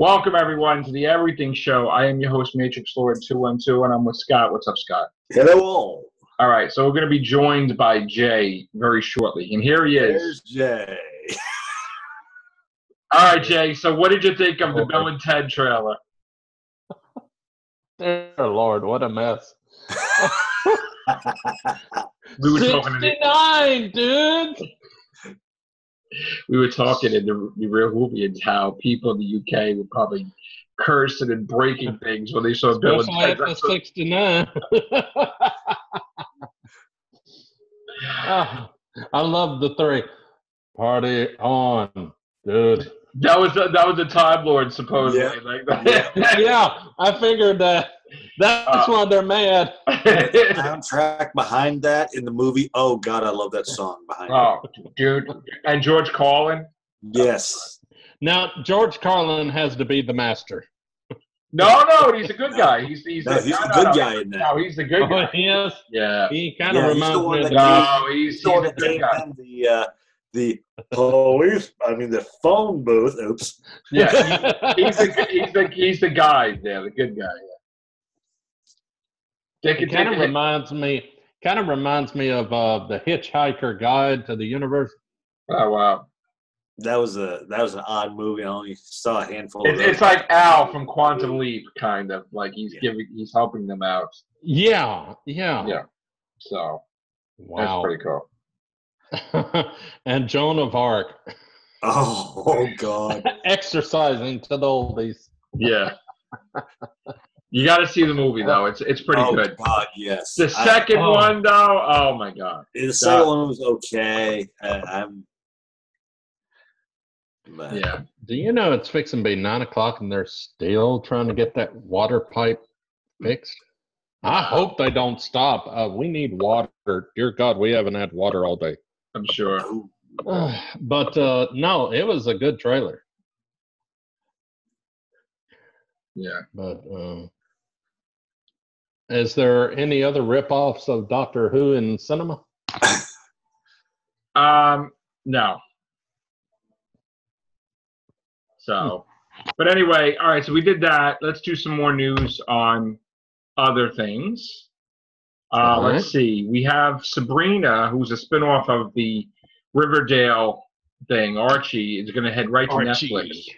Welcome, everyone, to the Everything Show. I am your host, Matrix Lord 212, and I'm with Scott. What's up, Scott? Hello, all. All right, so we're going to be joined by Jay very shortly, and here he is. There's Jay. All right, Jay, so what did you think of the Bill&Ted trailer? Dear Lord, what a mess. We were talking 69, dude! We were talking in the real movie and how people in the UK were probably cursing and breaking things when they saw Bill&Ted. Especially at the 69. I love the three. Party on, dude. That was the Time Lord, supposedly. Yeah. Like that. Yeah, I figured that. That's why they're mad. Soundtrack behind that in the movie. Oh, God, I love that song behind it. Dude. And George Carlin? Yes. Now, George Carlin has to be the master. No, he's a good guy. He's the good guy in that. No, he's the good guy. Oh, he is? Yeah. He kind of reminds me of he's the good guy. The police, the phone booth. Oops. Yeah, he's the guy there, the good guy. Yeah. It kind of reminds me of the Hitchhiker Guide to the Universe. Oh wow, that was an odd movie. I only saw a handful. It's like Al from Quantum Leap, kind of like he's helping them out. Yeah. So wow, that's pretty cool. And Joan of Arc. Oh God, exercising to the oldies. Yeah. You got to see the movie though. It's pretty good. Oh God, yes. The second one though, oh my God. The second one was okay. Yeah. Do you know it's fixing to be 9 o'clock and they're still trying to get that water pipe fixed? I hope they don't stop. We need water. Dear God, we haven't had water all day. I'm sure. But no, it was a good trailer. Yeah. But is there any other rip-offs of Doctor Who in cinema? No. So, but anyway, all right. So we did that. Let's do some more news on other things. Let's see. We have Sabrina, who's a spinoff of the Riverdale thing. Archie is going to head right to Netflix. It's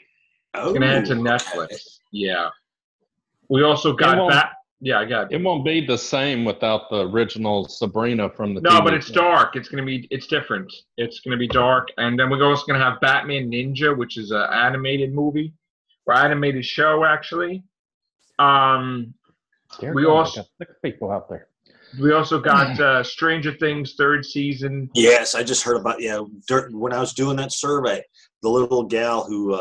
going to head to Netflix. Yeah. We also got Yeah, I got it. It won't be the same without the original Sabrina from the. No, but it's dark. It's different. It's going to be dark, and then we're also going to have Batman Ninja, which is an animated movie or animated show, actually. We also got 6 people out there. We also got Stranger Things 3rd season. Yes, I just heard about when I was doing that survey, the little gal who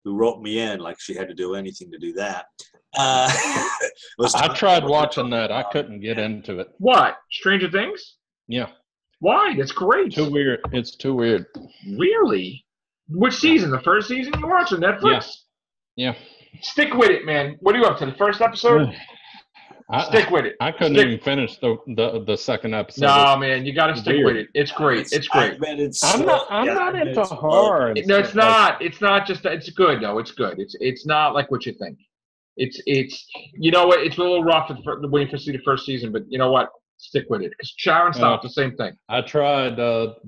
wrote me in, like she had to do anything to do that. I tried watching that. I couldn't get into it. What? Stranger Things? Yeah. Why? That's great. Too weird. It's too weird. Really? Which season? The 1st season you watched on Netflix? Yeah. Stick with it, man. What are you up to? The 1st episode? Stick with it. I couldn't even finish the 2nd episode. No, man, you got to stick with it. It's great. It's great. I'm not into horror. No, it's not. It's not just. It's good though. It's good. It's not like what you think. It's you know what? It's a little rough waiting to see the 1st season, but you know what? Stick with it because Sharon stopped the same thing. I tried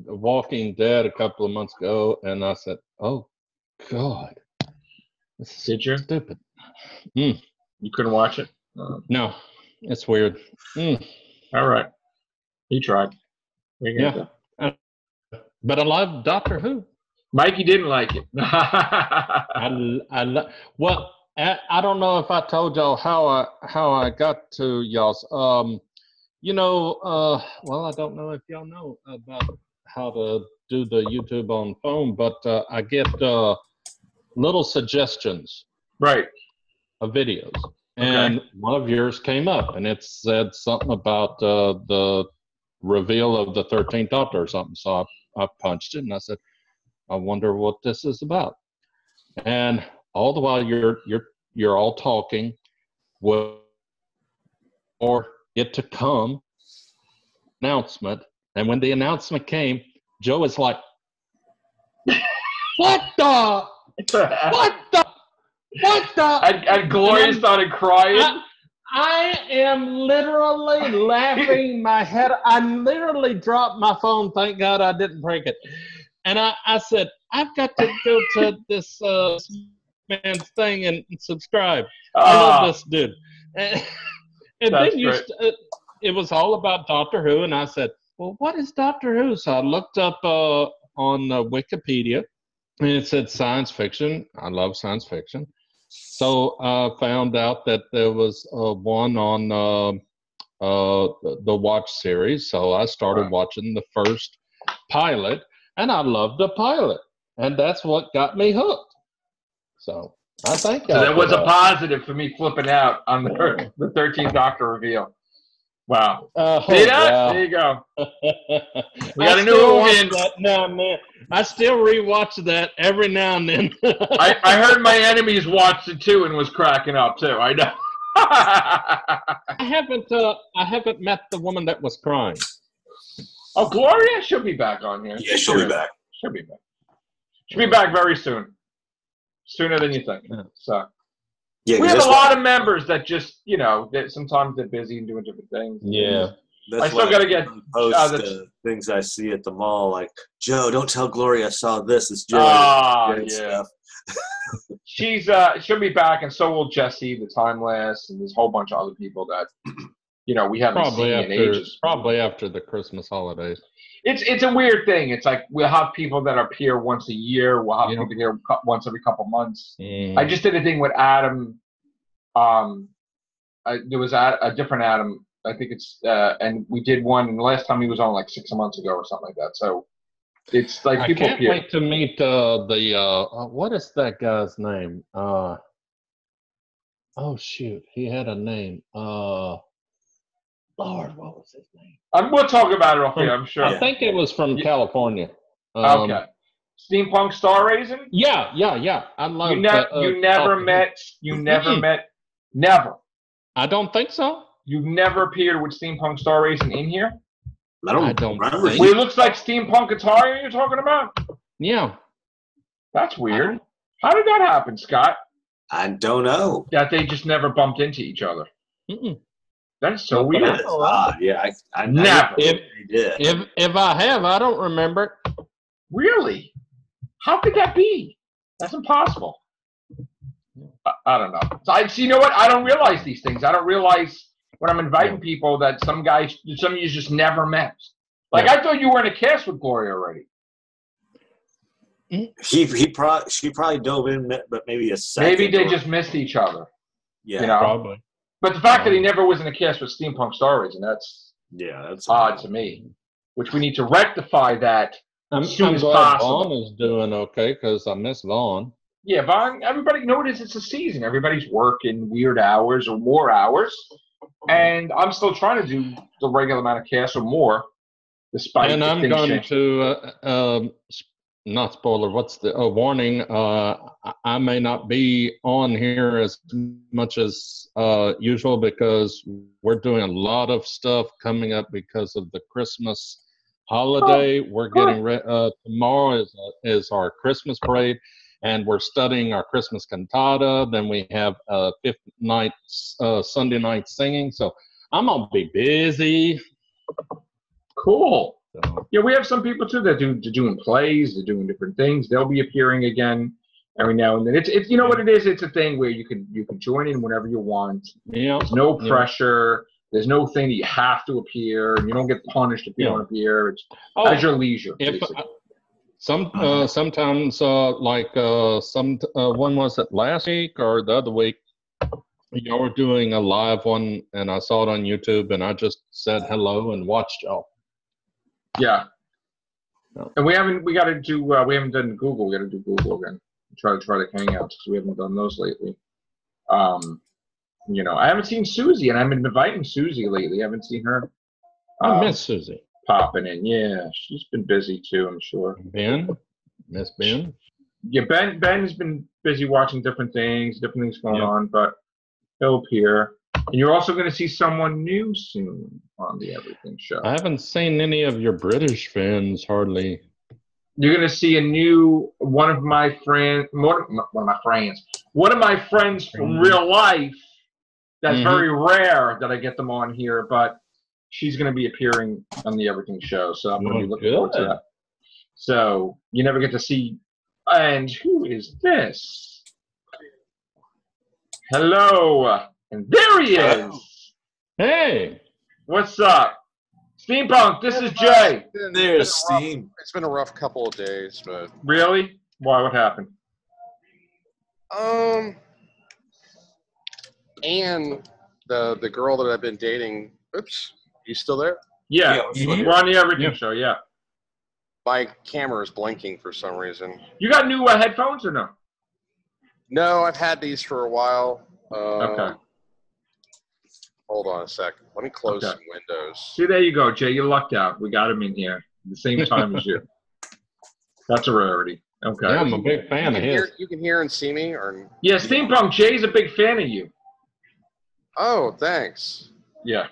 Walking Dead a couple of months ago, and I said, "Oh God, this is stupid." You couldn't watch it? No, it's weird. All right, he tried. Yeah, but I love Doctor Who. Mikey didn't like it. Well, I don't know if I told y'all how I got to y'all's. Well, I don't know if y'all know about how to do the YouTube on phone, but I get little suggestions, right, of videos. And one of yours came up, and it said something about the reveal of the 13th Doctor or something. So I punched it, and I said, "I wonder what this is about." And all the while you're all talking, or it to come announcement, and when the announcement came, Joe is like, "What the? What the?" What the? And Gloria started crying. I am literally laughing my head. I literally dropped my phone. Thank God I didn't break it. And I said, I've got to go to this man's thing and subscribe. I love this dude. And then it was all about Doctor Who. And I said, well, what is Doctor Who? So I looked up on Wikipedia, and it said science fiction. I love science fiction. So I found out that there was one on the Watch series. So I started watching the first pilot, and I loved the pilot. And that's what got me hooked. So I think that was a positive for me flipping out on the 13th Doctor reveal. Wow. See that? Wow. There you go. We got a new audience. Now and then. I still rewatch that every now and then. I heard my enemies watched it too and was cracking up too. I know. I haven't met the woman that was crying. Oh, Gloria? She'll be back on here. Yeah, she'll be back. She'll be back. She'll be back very soon. Sooner than you think. So yeah, we have a lot of members that just, that sometimes they're busy and doing different things. Yeah. I still got to get things I see at the mall, like, Joe, don't tell Gloria I saw this. It's Joe. Yeah. She'll be back, and so will Jesse, the Timeless, and there's a whole bunch of other people that, we haven't seen in ages. Probably after the Christmas holidays. It's a weird thing. It's like we'll have people that appear once a year. We'll have people here once every couple months. I just did a thing with Adam. There was a different Adam. I think it's and we did one. And the last time he was on like 6 months ago or something like that. So it's like people appear. I can't wait to meet what is that guy's name? Oh shoot, he had a name. Lord, what was his name? We'll talk about it off here, I'm sure. I think it was from California. Okay. Steampunk Starraisin? Yeah. I love you never met. Never. I don't think so. You've never appeared with Steampunk Starraisin in here? I don't remember. Well, he looks like Steampunk Atari you're talking about? Yeah. That's weird. How did that happen, Scott? I don't know. That they just never bumped into each other. Mm-mm. That's so weird. Yeah, I never. If I have, I don't remember it. Really? How could that be? That's impossible. I don't know. So you know what? I don't realize these things. I don't realize when I'm inviting people that some of you just never met. Like I thought you were in a cast with Gloria already. She probably dove in, but maybe a second. Maybe they just missed each other. Yeah, probably. But the fact that he never was in a cast with Steampunk Starraisin, that's odd to me. Which we need to rectify that as soon as possible. Vaughn is doing okay because I miss Vaughn. Yeah, Vaughn. Everybody notices it's a season. Everybody's working weird hours or more hours, and I'm still trying to do the regular amount of cast or more, despite. And I'm going to not spoiler. What's the warning? I may not be on here as much as usual because we're doing a lot of stuff coming up because of the Christmas holiday. We're getting ready. Tomorrow is our Christmas parade, and we're studying our Christmas cantata. Then we have fifth night, Sunday night singing. So I'm gonna be busy. Cool. So. Yeah, we have some people too that they're doing plays, they're doing different things. They'll be appearing again every now and then. It's you know what it is. It's a thing where you can join in whenever you want. Yeah. There's no pressure. There's no thing that you have to appear, and you don't get punished if you don't appear. It's at your leisure. Sometimes when was it last week or the other week? Y'all were doing a live one, and I saw it on YouTube, and I just said hello and watched y'all. Yeah, and we haven't done Google. We got to do Google again. Try the Hangouts because we haven't done those lately. I haven't seen Susie, and I've been inviting Susie lately. I haven't seen her. I miss Susie popping in. Yeah, she's been busy too. I'm sure. Miss Ben. Yeah, Ben has been busy watching different things going on, but he'll appear. And you're also going to see someone new soon on the Everything Show. I haven't seen any of your British fans hardly. You're going to see one of my friends, One of my friends from real life, that's very rare that I get them on here, but she's going to be appearing on the Everything Show, so I'm going to be looking forward to that. So you never get to see. And who is this? Hello. And there he is. Hey. What's up? Steampunk, this is Jay. There's Steam. It's been a rough couple of days, but... Really? Why? What happened? And the girl that I've been dating... Oops. You still there? Yeah. We're on the Everything Show, yeah. My camera is blinking for some reason. You got new headphones or no? No, I've had these for a while. Okay. Hold on a second. Let me close some windows. See, there you go, Jay. You lucked out. We got him in here at the same time as you. That's a rarity. Okay. Yeah, I'm a big fan of his. You can hear and see me? Or... Yeah, Steampunk, Jay's a big fan of you. Oh, thanks. Yeah.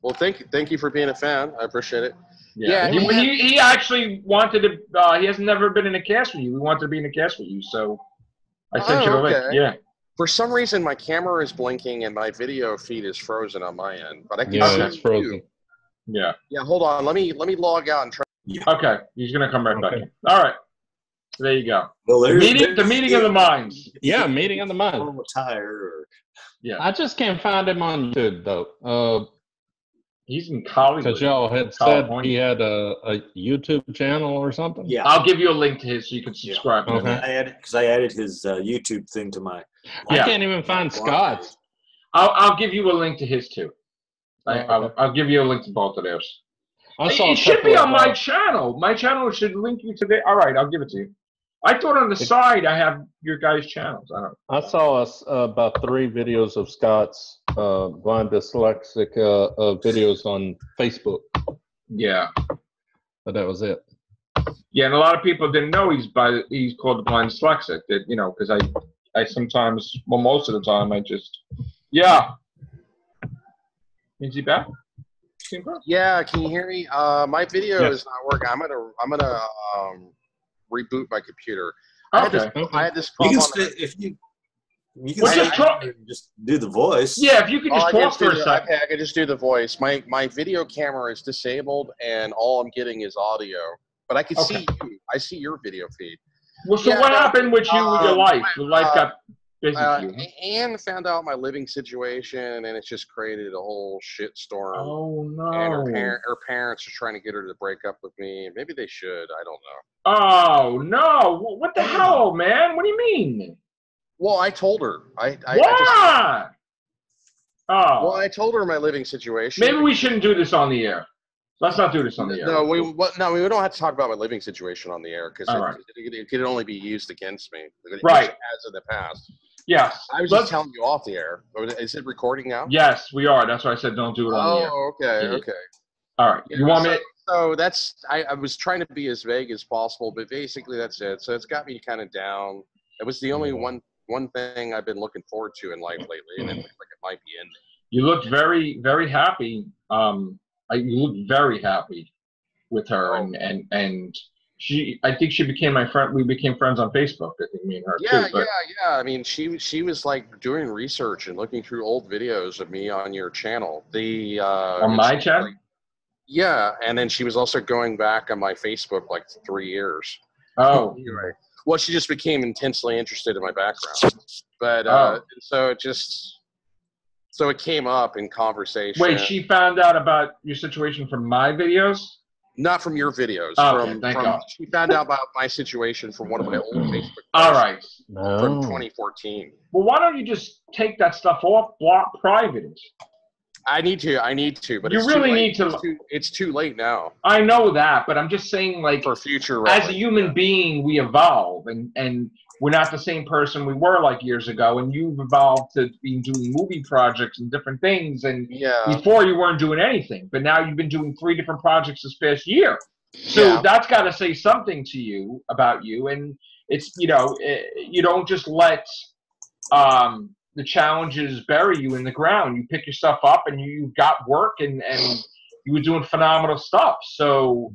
Well, thank you for being a fan. I appreciate it. Yeah. He actually wanted to, he has never been in a cast with you. We wanted to be in a cast with you, so I sent you the link. Yeah. For some reason, my camera is blinking and my video feed is frozen on my end, but I can see it's frozen. Yeah. Yeah, hold on. Let me log out and try. Okay, he's gonna come right back in. All right. So there you go. Well, the meeting of the minds. Yeah, meeting of the minds. Yeah. I just can't find him on YouTube though. He's in college. Because y'all had said he had a YouTube channel or something. Yeah. I'll give you a link to his so you can subscribe. Okay. I added his YouTube thing to my. I can't even find Scott's. I'll give you a link to his too. I'll give you a link to both of theirs. It should be on my channel. My channel should link you to the. All right, I'll give it to you. I thought on the side I have your guys' channels. I don't know. I saw about 3 videos of Scott's blind dyslexic videos on Facebook. Yeah. But that was it. Yeah, and a lot of people didn't know he's called the blind dyslexic. That because I sometimes, well, most of the time I just Is he back? Yeah, can you hear me? My video is not working. I'm gonna reboot my computer. Okay. I had this problem. You can just do the voice. Yeah, if you could just talk for a second. Okay, I can just do the voice. My video camera is disabled, and all I'm getting is audio. But I can see you. I see your video feed. Well, so what happened with you with your life? Your life got busy for you. Anne found out my living situation, and it's just created a whole shitstorm. Oh, no. And her parents are trying to get her to break up with me. Maybe they should. I don't know. Oh, no. What the hell, man? What do you mean? Well, I told her. What? Well, I told her my living situation. Maybe we shouldn't do this on the air. Let's not do this on the air. No, we don't have to talk about my living situation on the air because it could only be used against me. Right. As in the past. Yes. I was just telling you off the air. Is it recording now? Yes, we are. That's why I said don't do it on the air. Oh, okay, okay. All right. You want me? So that's I was trying to be as vague as possible, but basically that's it. So it's got me kind of down. It was the only one thing I've been looking forward to in life lately, and it looks like it might be ending. You looked very, very happy. You looked very happy with her, and she. I think she became my friend. We became friends on Facebook. I think me and her too. Yeah. I mean, she was like doing research and looking through old videos of me on your channel. On my channel. Yeah, and then she was also going back on my Facebook like 3 years. Oh. Anyway. Well, she just became intensely interested in my background. But so it came up in conversation. Wait, she found out about your situation from my videos? Not from your videos. Okay, thank God. She found out about my situation from one of my old Facebook posts. All right. From 2014. Well, why don't you just take that stuff off, block private it? I need to, but you really need to. It's too late now. I know that, but I'm just saying, like, for future. As a human being, we evolve, and we're not the same person we were like years ago. And you've evolved to be doing movie projects and different things. And before you weren't doing anything, but now you've been doing 3 different projects this past year. So that's got to say something to you about you. And it's you don't just let the challenges bury you in the ground. You pick your stuff up, and you got work, and you were doing phenomenal stuff. So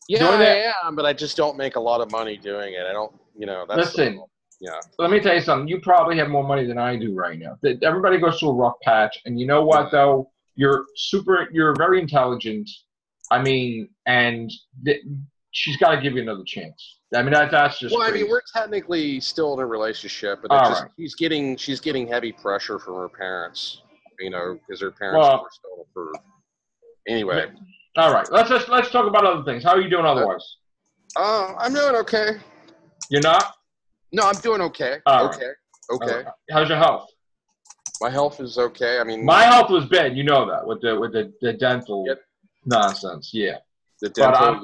I am, but I just don't make a lot of money doing it. I don't, that's listen. Yeah. Let me tell you something. You probably have more money than I do right now. Everybody goes through a rough patch, and you know what though? You're very intelligent. I mean, and she's got to give you another chance. I mean, that's just. Well, crazy. I mean, we're technically still in a relationship, but she's getting heavy pressure from her parents. You know, because her parents are still approved. Anyway. All right. Let's talk about other things. How are you doing otherwise? I'm doing okay. You're not? No, I'm doing okay. Okay. Right. How's your health? My health is okay. I mean, my health was bad. You know that with the dental nonsense. Yeah. The dental.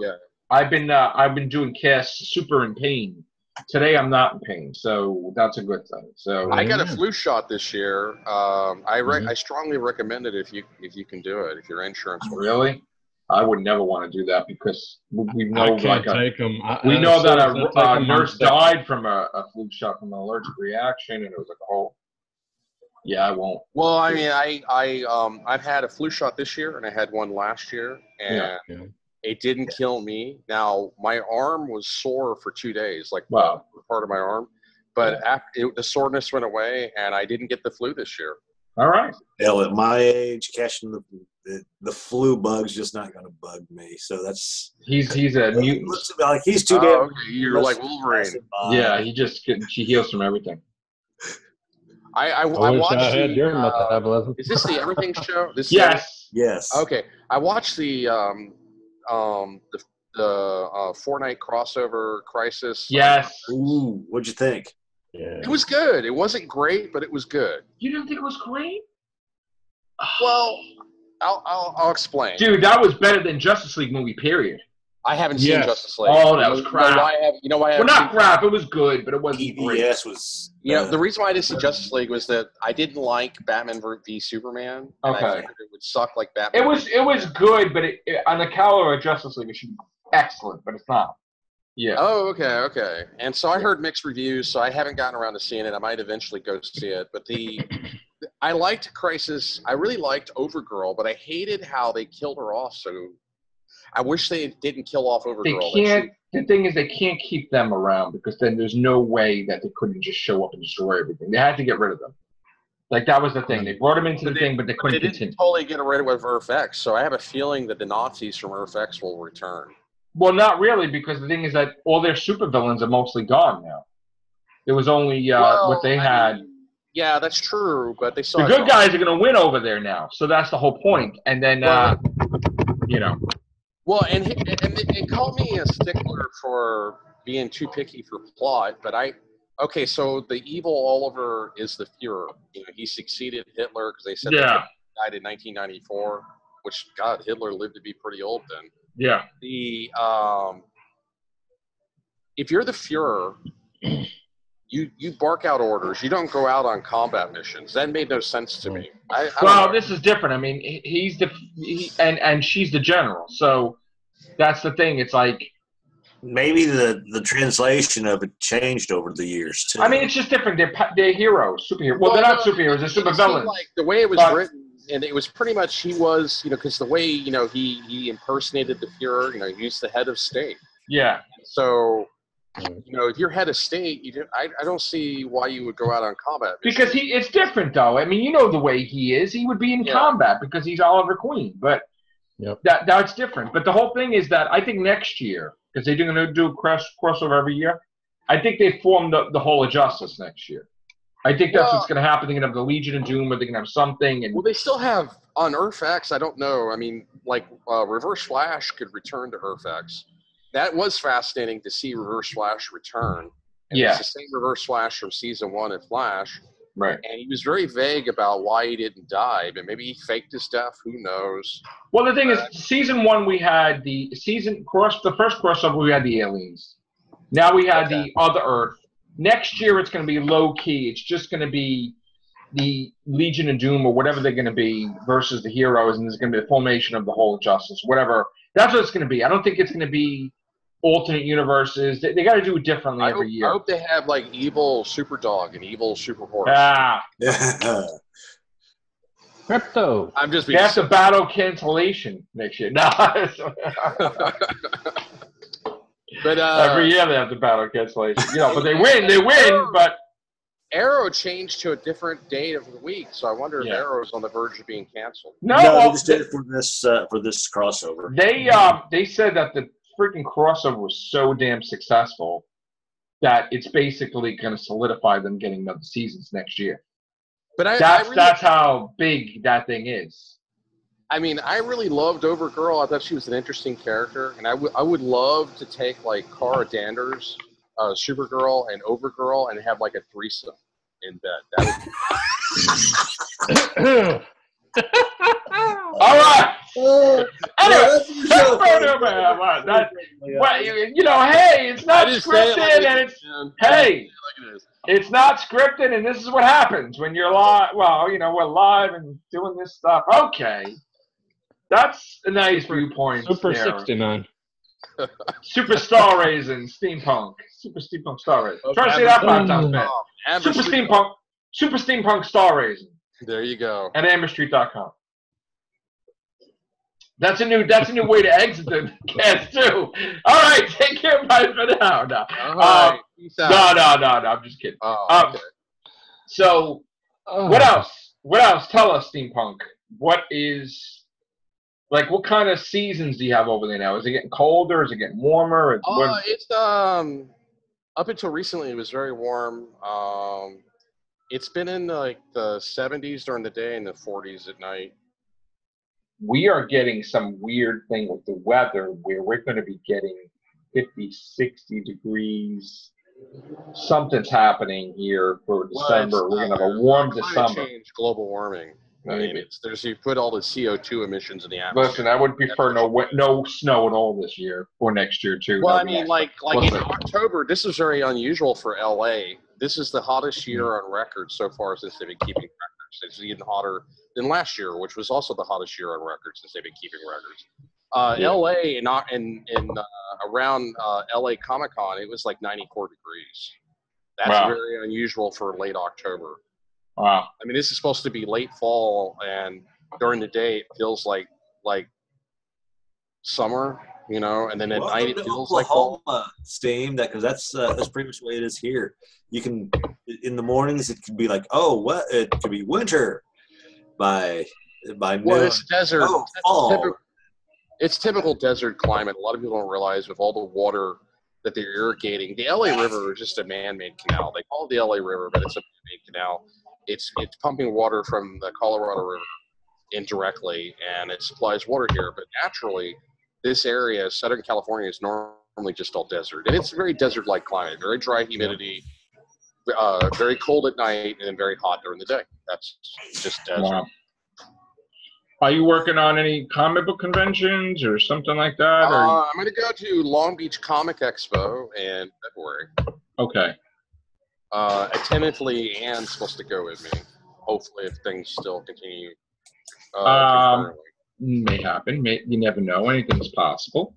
I've been doing casts super in pain. Today I'm not in pain, so that's a good thing. So I got a flu shot this year. I strongly recommend it if you can do it, if your insurance will. Really? I would never want to do that because we know take them. We know that a nurse died from a flu shot from an allergic reaction, and it was like a whole. Yeah, I won't. Well, I mean, I've had a flu shot this year, and I had one last year, and it didn't kill me. Now my arm was sore for 2 days, like part of my arm, but after the soreness went away, and I didn't get the flu this year. All right. Hell, at my age, catching the flu bug's just not going to bug me. So that's he's a mutant. Like he's too damn. Okay. You're like Wolverine. Yeah, she heals from everything. I watched I had your metabolism. Is this the Everything Show? Yes. Okay, I watched the Fortnite crossover Crisis. Yes. Ooh, what'd you think? Yeah. It was good. It wasn't great, but it was good. You didn't think it was great? Well, I'll explain. Dude, that was better than Justice League movie, period. I haven't seen Justice League. Oh, that was crap. You know why I haven't not crap. It was good, but it wasn't great. was. The reason why I didn't see Justice League was that I didn't like Batman v Superman. And I figured it would suck like Batman. It was good, but on the caliber of Justice League, it should be excellent, but it's not. Yeah. Oh, okay. And so I heard mixed reviews, so I haven't gotten around to seeing it. I might eventually go see it. But I liked Crisis. I really liked Overgirl, but I hated how they killed her off. So I wish they didn't kill off Overgirl. The thing is, they can't keep them around because then there's no way that they couldn't just show up and destroy everything. They had to get rid of them. Like, that was the thing. They brought them into the thing, but they couldn't continue. They didn't totally get rid of Earth X, so I have a feeling that the Nazis from Earth X will return. Well, not really, because the thing is that all their supervillains are mostly gone now. There was only what they had. Yeah, that's true, but they saw the good guys are going to win over there now, so that's the whole point. And then, Well, and they called me a stickler for being too picky for plot, but so the evil Oliver is the Fuhrer. He succeeded Hitler because they said he died in 1994, which, God, Hitler lived to be pretty old then. Yeah. If you're the Fuhrer, you bark out orders. You don't go out on combat missions. That made no sense to me. This is different. I mean, and she's the general. So that's the thing. It's like maybe the translation of it changed over the years too. I mean, it's just different. They're heroes, superheroes. Well, they're not superheroes. They're supervillains. Like the way it was written. And it was pretty much he was, because the way, he impersonated the Fuhrer, he was the head of state. Yeah. So, if you're head of state, I don't see why you would go out on combat missions. Because it's different, though. I mean, the way he is. He would be in combat because he's Oliver Queen. But that's different. But the whole thing is that I think next year, because they're going to do a crossover every year, I think they formed the whole of Justice next year. I think that's what's going to happen. They're going to have the Legion of Doom, or they're going to have something. Well, they still have on Earth X. I don't know. I mean, like Reverse Flash could return to Earth X. That was fascinating to see Reverse Flash return. And it's the same Reverse Flash from season 1 of Flash. Right. And he was very vague about why he didn't die, but maybe he faked his death. Who knows? Well, the thing is, season 1 we had the first crossover we had the aliens. Now we had the other Earth. Next year, it's going to be low-key. It's just going to be the Legion of Doom or whatever they're going to be versus the heroes, and there's going to be a formation of the whole Justice, whatever. That's what it's going to be. I don't think it's going to be alternate universes. They got to do it differently every year. I hope they have, like, evil Superdog and evil Superhorse. Crypto. I'm just being... They have to battle cancellation next year. No. But every year they have the battle cancellation. But they win, but Arrow changed to a different date of the week, so I wonder if Arrow is on the verge of being canceled. No, they just did it for this crossover. They said that the freaking crossover was so damn successful that it's basically going to solidify them getting another seasons next year. But that's how big that thing is. I mean, I really loved Overgirl. I thought she was an interesting character, and I would love to take like Cara Danvers, Supergirl, and Overgirl, and have like a threesome in bed. That would all right. Anyway, hey, it's not scripted, and it's not scripted, and this is what happens when you're live. Well, we're live and doing this stuff. Okay, that's a nice viewpoint. Super 69. Super Starraisin, Steampunk. Super Steampunk Starraisin. Try to say that 5 times fast. Super Steampunk Starraisin. There you go. At AmberStreet.com. That's a new way to exit the cast too. All right, take care, bye for now. No, I'm just kidding. Okay. So, what else? What else? Tell us, Steampunk. What kind of seasons do you have over there now? Is it getting colder? Is it getting warmer? It's up until recently it was very warm. It's been in like the 70s during the day and the 40s at night. We are getting some weird thing with the weather where we're going to be getting 50, 60 degrees. Something's happening here for December. We're going to have a warm December. Change, global warming. I mean, you put all the CO2 emissions in the atmosphere. Listen, I would prefer no snow at all this year or next year too. Well, I mean, like in October, this is very unusual for LA. This is the hottest year on record so far since they've been keeping records. It's even hotter than last year, which was also the hottest year on record since they've been keeping records. LA and around LA Comic-Con, it was like 94 degrees. That's very unusual for late October. Wow. I mean, this is supposed to be late fall, and during the day it feels like summer, and then at night it feels like fall. Steam, because that's pretty much the way it is here. You can, in the mornings, it can be like, it could be winter by noon. Well, it's desert. Fall. It's typical desert climate. A lot of people don't realize with all the water that they're irrigating. The LA River is just a man-made canal. They call it the LA River, but it's a man-made canal. It's pumping water from the Colorado River indirectly, and it supplies water here. But naturally, this area, Southern California, is normally just all desert. And it's a very desert-like climate, very dry humidity, very cold at night, and then very hot during the day. That's just desert. Wow. Are you working on any comic book conventions or something like that? I'm going to go to Long Beach Comic Expo in February. Okay. Tentatively, Anne's supposed to go with me. Hopefully, if things still continue. May happen. You never know. Anything's possible.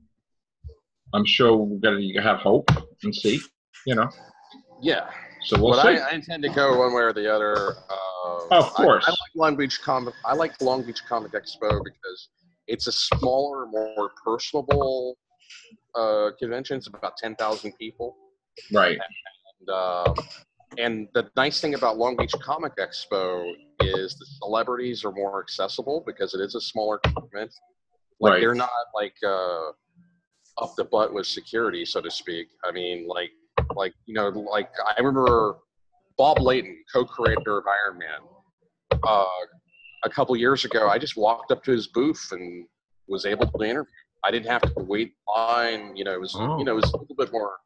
I'm sure we're gonna have hope and see. Yeah. So we'll see. I intend to go one way or the other. Of course. I like Long Beach Comic. I like Long Beach Comic Expo because it's a smaller, more personable convention. It's about 10,000 people. Right. And the nice thing about Long Beach Comic Expo is the celebrities are more accessible because it is a smaller event. Like they're not up the butt with security, so to speak. I mean, I remember Bob Layton, co-creator of Iron Man. A couple years ago, I just walked up to his booth and was able to interview. I didn't have to wait in line. It was a little bit more.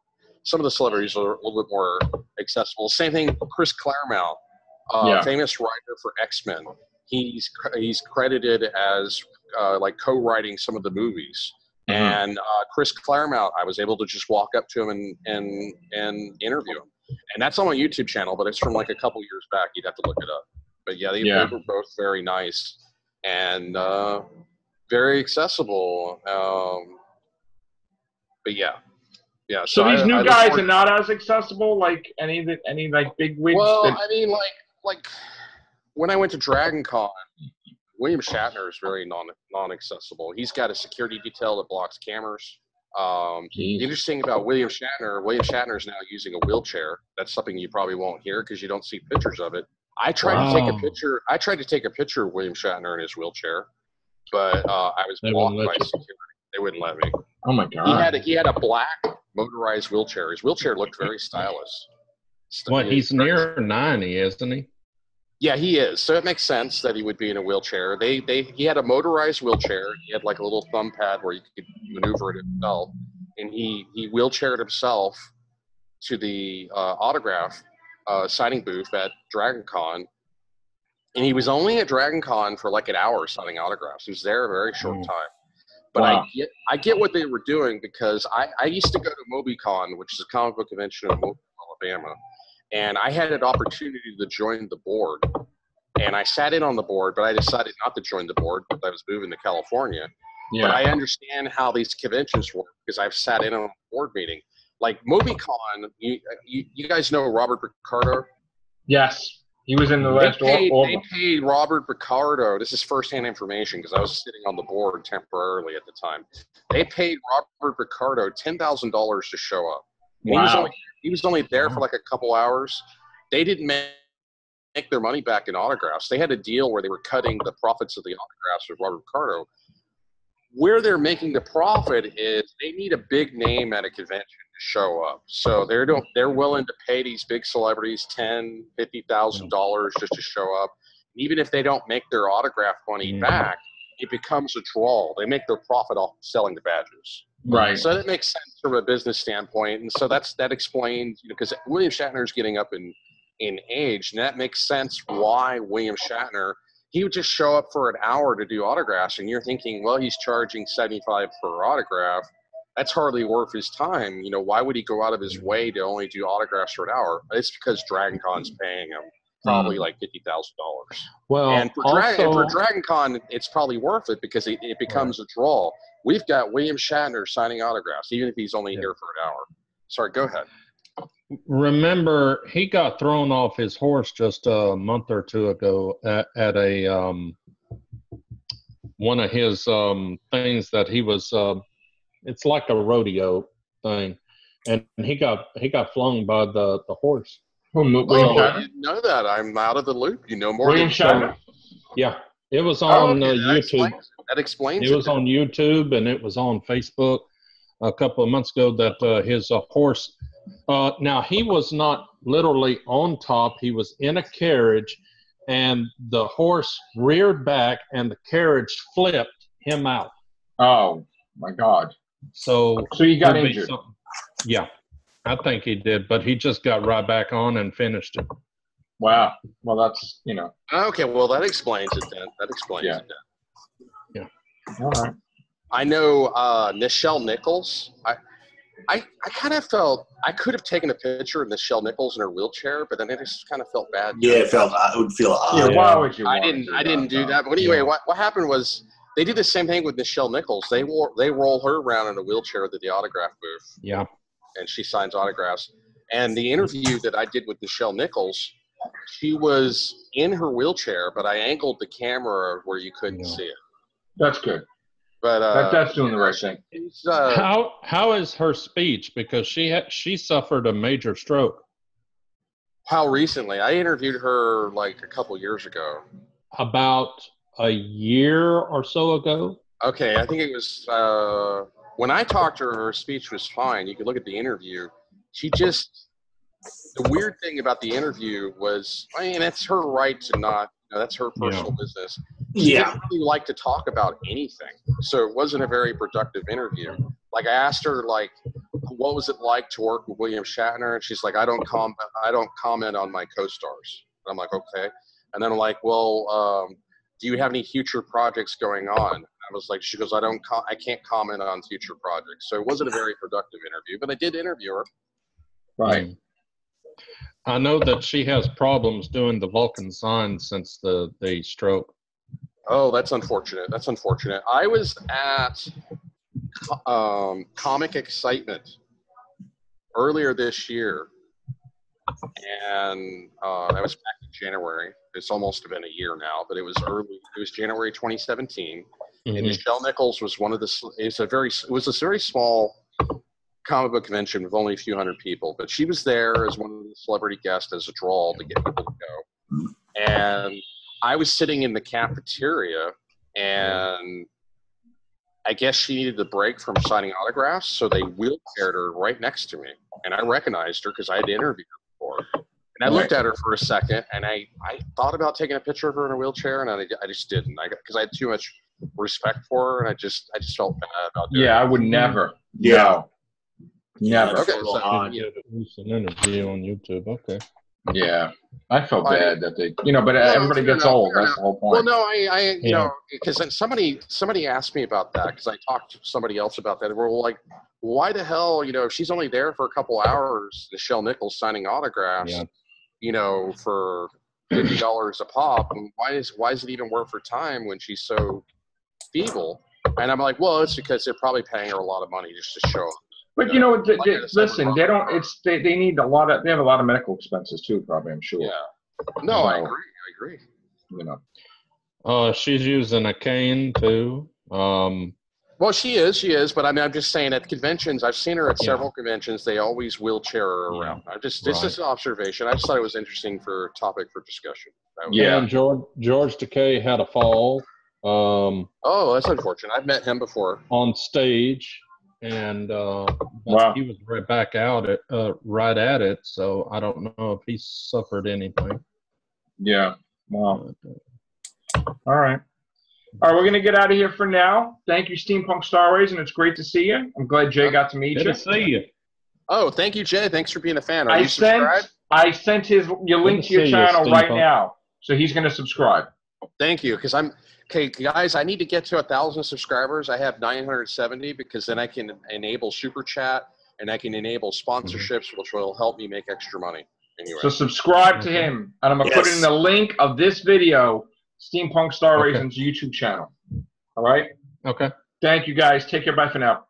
Some of the celebrities are a little bit more accessible. Same thing, Chris Claremont, famous writer for X-Men. He's credited as co-writing some of the movies. Mm-hmm. And Chris Claremont, I was able to just walk up to him and interview him. And that's on my YouTube channel, but it's from a couple years back. You'd have to look it up. But they were both very nice and very accessible. But yeah. Yeah, so these new guys are not as accessible, like any big wigs. Well, I mean, like when I went to Dragon Con, William Shatner is very non-accessible. He's got a security detail that blocks cameras. Jeez. The interesting about William Shatner is now using a wheelchair. That's something you probably won't hear because you don't see pictures of it. I tried to take a picture. I tried to take a picture of William Shatner in his wheelchair, but I was blocked by security. They wouldn't let me. Oh my God. He had a black motorized wheelchair. His wheelchair looked very stylish. Well, he's near 90, isn't he? Yeah, he is. So it makes sense that he would be in a wheelchair. He had a motorized wheelchair. He had like a little thumb pad where you could maneuver it himself, and he wheelchaired himself to the autograph signing booth at Dragon Con. And he was only at Dragon Con for like an hour signing autographs. He was there a very short time. But wow. I get what they were doing because I used to go to MobyCon, which is a comic book convention in Mobile, Alabama. And I had an opportunity to join the board. And I sat in on the board, but I decided not to join the board because I was moving to California. Yeah. But I understand how these conventions work because I've sat in on a board meeting. Like MobyCon, you guys know Robert Ricardo? Yes. He was in the last They paid Robert Ricardo. This is firsthand information because I was sitting on the board temporarily at the time. They paid Robert Ricardo $10,000 to show up. Wow. He was only there for like a couple hours. They didn't make their money back in autographs. They had a deal where they were cutting the profits of the autographs with Robert Ricardo. Where they're making the profit is they need a big name at a convention to show up. So they're willing to pay these big celebrities $10,000, $50,000 just to show up. Even if they don't make their autograph money back, it becomes a draw. They make their profit off selling the badges. Right. So that makes sense from a business standpoint. And so that explains, because William Shatner is getting up in age, and that makes sense why William Shatner, he would just show up for an hour to do autographs, and you're thinking, well, he's charging $75 per autograph. That's hardly worth his time. Why would he go out of his way to only do autographs for an hour? It's because Dragon Con's paying him probably like $50,000. Well, and for Dragon Con, it's probably worth it because it becomes a draw. We've got William Shatner signing autographs, even if he's only here for an hour. Sorry, go ahead. Remember, he got thrown off his horse just a month or two ago at a one of his things that he was. It's like a rodeo thing, and he got flung by the horse. I didn't know that. I'm out of the loop. You know more. William Shatner. Yeah, it was on YouTube. That explains it. It was on YouTube and it was on Facebook a couple of months ago that his horse. Now, he was not literally on top. He was in a carriage, and the horse reared back, and the carriage flipped him out. Oh, my God. So he got injured. Yeah, I think he did, but he just got right back on and finished it. Wow. Well, that's, Okay, well, that explains it then. Yeah. All right. I know Nichelle Nichols. I kind of felt I could have taken a picture of Nichelle Nichols in her wheelchair, but then I just kind of felt bad. Yeah, it would feel odd. Yeah, why would you? I didn't do that. But anyway, what happened was they did the same thing with Nichelle Nichols. They roll her around in a wheelchair to the autograph booth. Yeah. And she signs autographs. And the interview that I did with Nichelle Nichols, she was in her wheelchair, but I angled the camera where you couldn't see it. That's good. But that's doing the right thing. How is her speech? Because she suffered a major stroke. How recently? I interviewed her like a couple years ago. About a year or so ago. Okay, I think it was when I talked to her speech was fine. You could look at the interview. The weird thing about the interview was, that's her right to not, that's her personal business. She didn't really like to talk about anything. So it wasn't a very productive interview. Like I asked her, what was it like to work with William Shatner? And she's like, I don't comment on my co-stars. And I'm like, okay. And then I'm like, well, do you have any future projects going on? And I was like, she goes, I can't comment on future projects. So it wasn't a very productive interview, but I did interview her. Right. I know that she has problems doing the Vulcan sign since the stroke. Oh, that's unfortunate. I was at Comic Excitement earlier this year, and that was back in January. It's almost been a year now, but it was January 2017. Mm-hmm. And Nichelle Nichols was one of the. It was a very small comic book convention with only a few hundred people, but she was there as one of the celebrity guests as a draw to get people to go. And I was sitting in the cafeteria, and I guess she needed the break from signing autographs, so they wheelchaired her right next to me. And I recognized her because I had interviewed her before. And I looked at her for a second, and I thought about taking a picture of her in a wheelchair, and I just didn't. Because I had too much respect for her, and I just felt bad about doing it. I would never. Yeah. No. Never. Okay, so, An interview on YouTube. Okay. Yeah, I felt bad that they, but everybody gets old. That's the whole point. Well, no, I you know, because then somebody asked me about that because I talked to somebody else about that. We're like, why the hell, if she's only there for a couple hours, Nichelle Nichols signing autographs, for $50 a pop, and why is it even worth her time when she's so feeble? And I'm like, well, it's because they're probably paying her a lot of money just to show up. But listen, they don't. They need a lot of. They have a lot of medical expenses too, probably. I'm sure. Yeah. No, I agree. She's using a cane too. Well, she is, but I mean, I'm just saying at conventions, I've seen her at several conventions. They always wheelchair her around. It's just an observation. I just thought it was interesting for a topic for discussion. And George Takei had a fall. Oh, that's unfortunate. I've met him before on stage. And he was right back out right at it, so I don't know if he suffered anything. Yeah. Wow. All right, we're going to get out of here for now. Thank you, Steampunk Starraisin. It's great to see you. I'm glad Jay got to meet you. Good to see you. Oh, thank you, Jay. Thanks for being a fan. I sent your link to your channel right now, so he's going to subscribe. Thank you, because okay, guys, I need to get to 1,000 subscribers. I have 970 because then I can enable Super Chat and I can enable sponsorships, which will help me make extra money. Anyway. So subscribe to him, and I'm going to put in the link of this video, Steampunk Starraisin's YouTube channel. All right? Okay. Thank you, guys. Take care. Bye for now.